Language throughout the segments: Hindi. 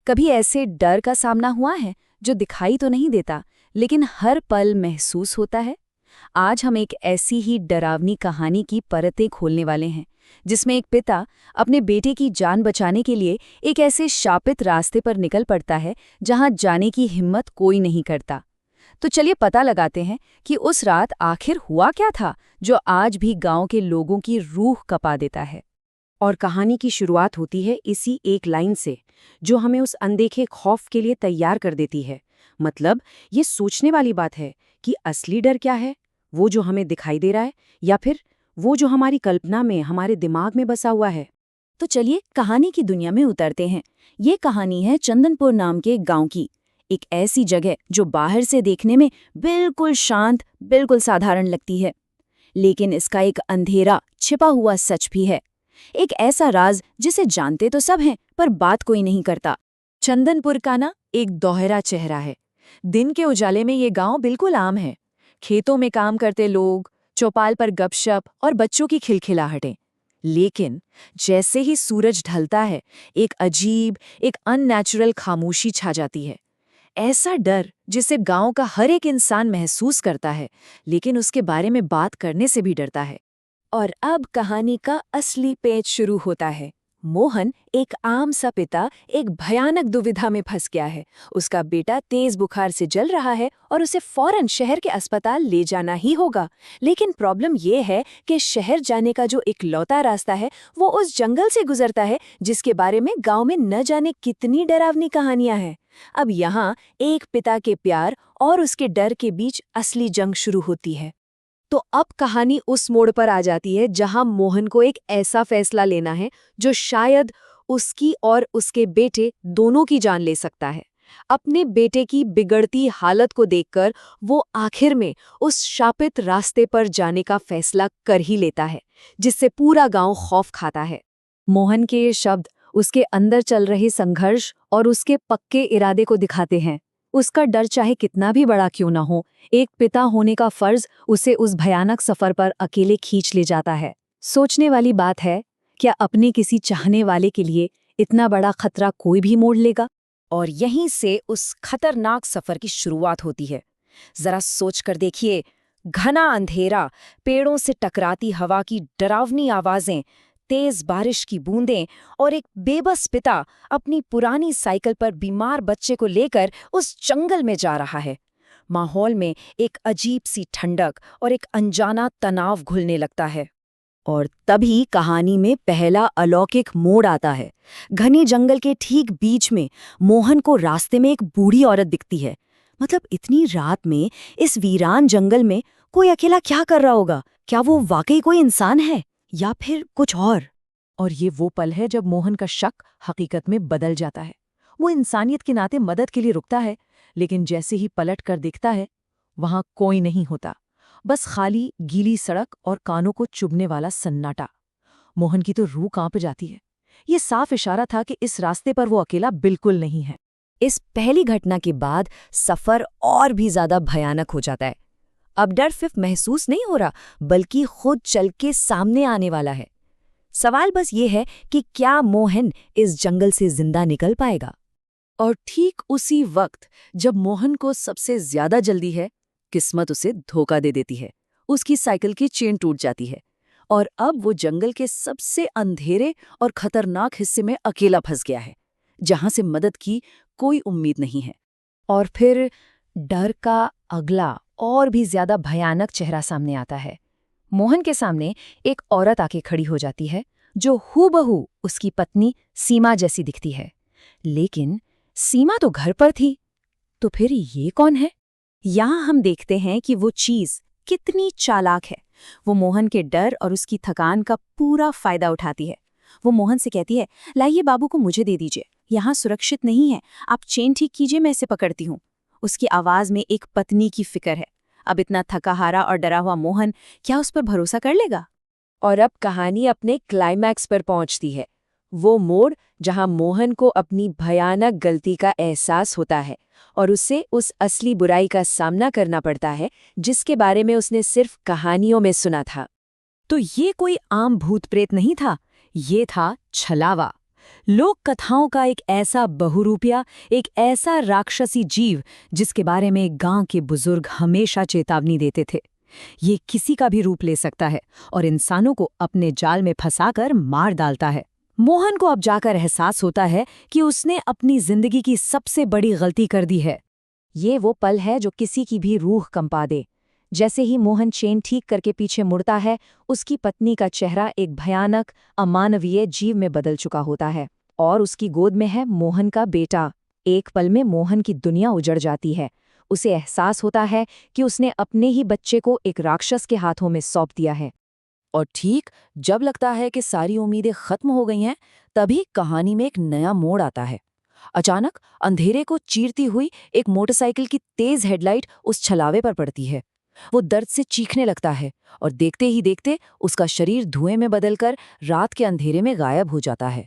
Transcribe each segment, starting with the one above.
कभी ऐसे डर का सामना हुआ है जो दिखाई तो नहीं देता लेकिन हर पल महसूस होता है? आज हम एक ऐसी ही डरावनी कहानी की परतें खोलने वाले हैं जिसमें एक पिता अपने बेटे की जान बचाने के लिए एक ऐसे शापित रास्ते पर निकल पड़ता है जहां जाने की हिम्मत कोई नहीं करता। तो चलिए पता लगाते हैं कि उस रात आखिर हुआ क्या था जो आज भी गांव के लोगों की रूह कपा देता है। और कहानी की शुरुआत होती है इसी एक लाइन से, जो हमें उस अनदेखे खौफ के लिए तैयार कर देती है। मतलब ये सोचने वाली बात है कि असली डर क्या है, वो जो हमें दिखाई दे रहा है या फिर वो जो हमारी कल्पना में, हमारे दिमाग में बसा हुआ है। तो चलिए कहानी की दुनिया में उतरते हैं। ये कहानी है चंदनपुर नाम के एक गांव की। एक ऐसी जगह जो बाहर से देखने में बिल्कुल शांत, बिल्कुल साधारण लगती है, लेकिन इसका एक अंधेरा छिपा हुआ सच भी है। एक ऐसा राज जिसे जानते तो सब हैं पर बात कोई नहीं करता। चंदनपुर का ना एक दोहरा चेहरा है। दिन के उजाले में ये गांव बिल्कुल आम है। खेतों में काम करते लोग, चौपाल पर गपशप और बच्चों की खिलखिलाहटें। लेकिन जैसे ही सूरज ढलता है, एक अजीब, एक अननेचुरल खामोशी छा जाती है। ऐसा डर जिसे गांव का हर एक इंसान महसूस करता है, लेकिन उसके बारे में बात करने से भी डरता है। और अब कहानी का असली पेच शुरू होता है। मोहन, एक आम सा पिता, एक भयानक दुविधा में फंस गया है। उसका बेटा तेज बुखार से जल रहा है और उसे फौरन शहर के अस्पताल ले जाना ही होगा। लेकिन प्रॉब्लम ये है कि शहर जाने का जो इकलौता रास्ता है वो उस जंगल से गुजरता है जिसके बारे में गांव में न जाने कितनी डरावनी कहानियां हैं। अब यहाँ एक पिता के प्यार और उसके डर के बीच असली जंग शुरू होती है। तो अब कहानी उस मोड़ पर आ जाती है जहां मोहन को एक ऐसा फैसला लेना है जो शायद उसकी और उसके बेटे दोनों की जान ले सकता है। अपने बेटे की बिगड़ती हालत को देखकर वो आखिर में उस शापित रास्ते पर जाने का फैसला कर ही लेता है, जिससे पूरा गांव खौफ खाता है। मोहन के ये शब्द उसके अंदर चल रहे संघर्ष और उसके पक्के इरादे को दिखाते हैं। उसका डर चाहे कितना भी बड़ा क्यों ना हो, एक पिता होने का फर्ज उसे उस भयानक सफर पर अकेले खींच ले जाता है। सोचने वाली बात है, क्या अपने किसी चाहने वाले के लिए इतना बड़ा खतरा कोई भी मोड़ लेगा? और यहीं से उस खतरनाक सफर की शुरुआत होती है। जरा सोच कर देखिए, घना अंधेरा, पेड़ों से टकराती हवा की डरावनी आवाजें, तेज बारिश की बूंदें और एक बेबस पिता अपनी पुरानी साइकिल पर बीमार बच्चे को लेकर उस जंगल में जा रहा है। माहौल में एक अजीब सी ठंडक और एक अनजाना तनाव घुलने लगता है। और तभी कहानी में पहला अलौकिक मोड़ आता है। घने जंगल के ठीक बीच में मोहन को रास्ते में एक बूढ़ी औरत दिखती है। मतलब इतनी रात में इस वीरान जंगल में कोई अकेला क्या कर रहा होगा? क्या वो वाकई कोई इंसान है या फिर कुछ और ये वो पल है जब मोहन का शक हकीकत में बदल जाता है। वो इंसानियत के नाते मदद के लिए रुकता है, लेकिन जैसे ही पलट कर देखता है, वहां कोई नहीं होता। बस खाली गीली सड़क और कानों को चुभने वाला सन्नाटा। मोहन की तो रूह कांप जाती है। ये साफ इशारा था कि इस रास्ते पर वो अकेला बिल्कुल नहीं है। इस पहली घटना के बाद सफर और भी ज्यादा भयानक हो जाता है। अब डर सिर्फ महसूस नहीं हो रहा, बल्कि खुद चल के सामने आने वाला है। सवाल बस ये है कि क्या मोहन इस जंगल से जिंदा निकल पाएगा? और ठीक उसी वक्त जब मोहन को सबसे ज्यादा जल्दी है, किस्मत उसे धोखा दे देती है। उसकी साइकिल की चेन टूट जाती है और अब वो जंगल के सबसे अंधेरे और खतरनाक हिस्से में अकेला फंस गया है, जहां से मदद की कोई उम्मीद नहीं है। और फिर डर का अगला और भी ज्यादा भयानक चेहरा सामने आता है। मोहन के सामने एक औरत आके खड़ी हो जाती है जो हूबहू उसकी पत्नी सीमा जैसी दिखती है। लेकिन सीमा तो घर पर थी, तो फिर ये कौन है? यहाँ हम देखते हैं कि वो चीज कितनी चालाक है। वो मोहन के डर और उसकी थकान का पूरा फायदा उठाती है। वो मोहन से कहती है, लाइए बाबू को मुझे दे दीजिए, यहाँ सुरक्षित नहीं है, आप चेन ठीक कीजिए, मैं इसे पकड़ती हूँ। उसकी आवाज में एक पत्नी की फिक्र है। अब इतना थकाहारा और डरा हुआ मोहन क्या उस पर भरोसा कर लेगा? और अब कहानी अपने क्लाइमैक्स पर पहुंचती है। वो मोड़ जहां मोहन को अपनी भयानक गलती का एहसास होता है और उसे उस असली बुराई का सामना करना पड़ता है जिसके बारे में उसने सिर्फ कहानियों में सुना था। तो ये कोई आम भूत प्रेत नहीं था, ये था छलावा। लोक कथाओं का एक ऐसा बहुरूपिया, एक ऐसा राक्षसी जीव जिसके बारे में गांव के बुजुर्ग हमेशा चेतावनी देते थे। ये किसी का भी रूप ले सकता है और इंसानों को अपने जाल में फंसाकर मार डालता है। मोहन को अब जाकर एहसास होता है कि उसने अपनी जिंदगी की सबसे बड़ी गलती कर दी है। ये वो पल है जो किसी की भी रूह कंपा दे। जैसे ही मोहन चेन ठीक करके पीछे मुड़ता है, उसकी पत्नी का चेहरा एक भयानक, अमानवीय जीव में बदल चुका होता है और उसकी गोद में है मोहन का बेटा। एक पल में मोहन की दुनिया उजड़ जाती है। उसे एहसास होता है कि उसने अपने ही बच्चे को एक राक्षस के हाथों में सौंप दिया है। और ठीक जब लगता है कि सारी उम्मीदें खत्म हो गई हैं, तभी कहानी में एक नया मोड़ आता है। अचानक अंधेरे को चीरती हुई एक मोटरसाइकिल की तेज हेडलाइट उस छलावे पर पड़ती है। वो दर्द से चीखने लगता है और देखते ही देखते उसका शरीर धुएं में बदलकर रात के अंधेरे में गायब हो जाता है।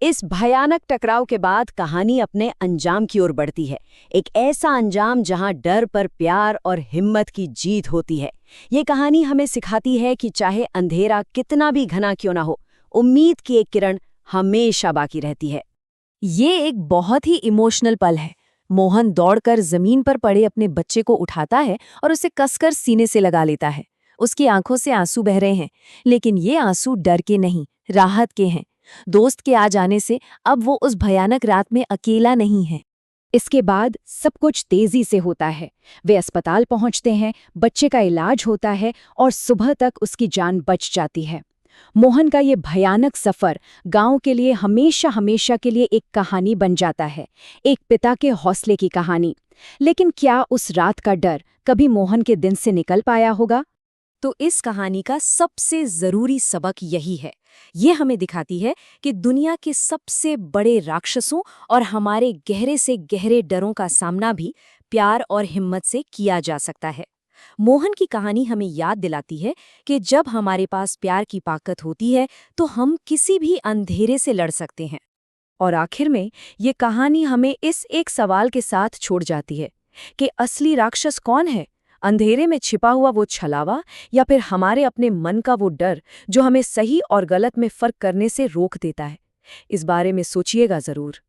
इस भयानक टकराव के बाद कहानी अपने अंजाम की ओर बढ़ती है। एक ऐसा अंजाम जहां डर पर प्यार और हिम्मत की जीत होती है। ये कहानी हमें सिखाती है कि चाहे अंधेरा कितना भी घना क्यों ना हो, उम्मीद की एक किरण हमेशा बाकी रहती है। ये एक बहुत ही इमोशनल पल है। मोहन दौड़कर जमीन पर पड़े अपने बच्चे को उठाता है और उसे कसकर सीने से लगा लेता है। उसकी आंखों से आंसू बह रहे हैं, लेकिन ये आंसू डर के नहीं, राहत के हैं। दोस्त के आ जाने से अब वो उस भयानक रात में अकेला नहीं है। इसके बाद सब कुछ तेजी से होता है। वे अस्पताल पहुंचते हैं, बच्चे का इलाज होता है और सुबह तक उसकी जान बच जाती है। मोहन का ये भयानक सफर गांव के लिए हमेशा हमेशा के लिए एक कहानी बन जाता है, एक पिता के हौसले की कहानी। लेकिन क्या उस रात का डर कभी मोहन के दिन से निकल पाया होगा? तो इस कहानी का सबसे जरूरी सबक यही है। ये हमें दिखाती है कि दुनिया के सबसे बड़े राक्षसों और हमारे गहरे से गहरे डरों का सामना भी प्यार और हिम्मत से किया जा सकता है। मोहन की कहानी हमें याद दिलाती है कि जब हमारे पास प्यार की ताकत होती है तो हम किसी भी अंधेरे से लड़ सकते हैं। और आखिर में ये कहानी हमें इस एक सवाल के साथ छोड़ जाती है कि असली राक्षस कौन है? अंधेरे में छिपा हुआ वो छलावा या फिर हमारे अपने मन का वो डर जो हमें सही और गलत में फर्क करने से रोक देता है? इस बारे में सोचिएगा जरूर।